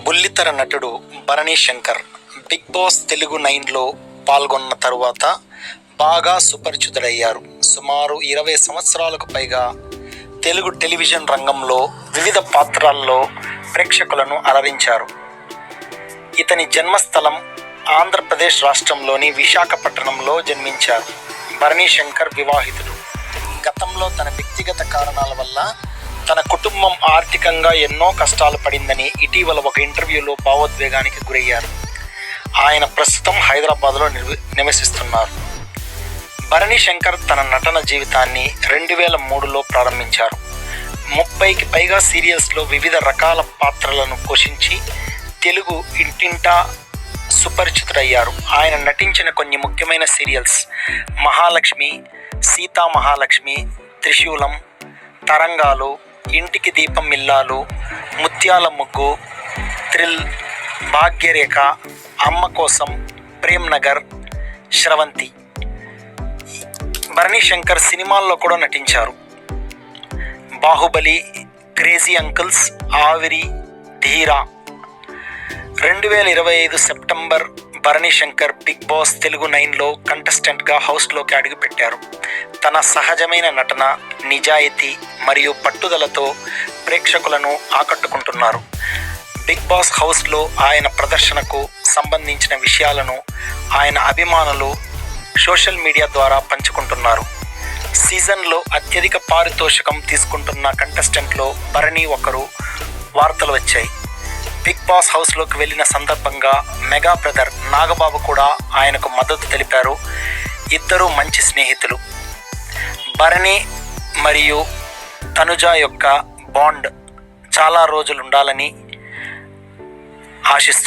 బుల్లితెర నటుడు Bharani Shankar Bigg Boss Telugu 9లో పాల్గొన్న తరువాత బాగా సుపరిచితుడయ్యారు. సుమారు 20 సంవత్సరాలకు పైగా తెలుగు టెలివిజన్ రంగంలో వివిధ పాత్రల్లో ప్రేక్షకులను అలరించారు. ఇతని జన్మస్థలం ఆంధ్రప్రదేశ్ రాష్ట్రంలోని విశాఖపట్నంలో జన్మించారు. భరణి శంకర్ వివాహితుడు. గతంలో తన వ్యక్తిగత కారణాల వల్ల తన కుటుంబం ఆర్థికంగా ఎన్నో కష్టాలు పడిందని ఇటీవల ఒక ఇంటర్వ్యూలో భావోద్వేగానికి గురయ్యారు. ఆయన ప్రస్తుతం హైదరాబాద్లో నివసిస్తున్నారు. భరణి శంకర్ తన నటన జీవితాన్ని 2003లో ప్రారంభించారు. 30కి పైగా సీరియల్స్లో వివిధ రకాల పాత్రలను పోషించి తెలుగు ఇంటింటా సుపరిచితుడయ్యారు. ఆయన నటించిన కొన్ని ముఖ్యమైన సీరియల్స్ మహాలక్ష్మి, సీతా మహాలక్ష్మి, త్రిశూలం, తరంగాలు, ఇంటికి దీపం ఇల్లాలు, ముత్యాల ముగ్గు, థ్రిల్, భాగ్యరేఖ, అమ్మ కోసం, ప్రేమ్ నగర్, శ్రవంతి. భరణి శంకర్ సినిమాల్లో కూడా నటించారు. బాహుబలి, క్రేజీ అంకుల్స్, ఆవిరి, ధీరా. 2025 September Bharani Shankar Bigg Boss Telugu 9లో కంటెస్టెంట్గా హౌస్లోకి అడుగుపెట్టారు. తన సహజమైన నటన, నిజాయితీ మరియు పట్టుదలతో ప్రేక్షకులను ఆకట్టుకుంటున్నారు. బిగ్ బాస్ హౌస్లో ఆయన ప్రదర్శనకు సంబంధించిన విషయాలను ఆయన అభిమానులు సోషల్ మీడియా ద్వారా పంచుకుంటున్నారు. సీజన్లో అత్యధిక పారితోషికం తీసుకుంటున్న కంటెస్టెంట్లో భరణి ఒకరు వార్తలు వచ్చాయి. బిగ్ బాస్ హౌస్లోకి వెళ్ళిన సందర్భంగా మెగా బ్రదర్ నాగబాబు కూడా ఆయనకు మద్దతు తెలిపారు. ఇద్దరు మంచి స్నేహితులు. భరణి మరియు తనుజ యొక్క బాండ్ చాలా రోజులు ఉండాలని ఆశిస్తున్నారు.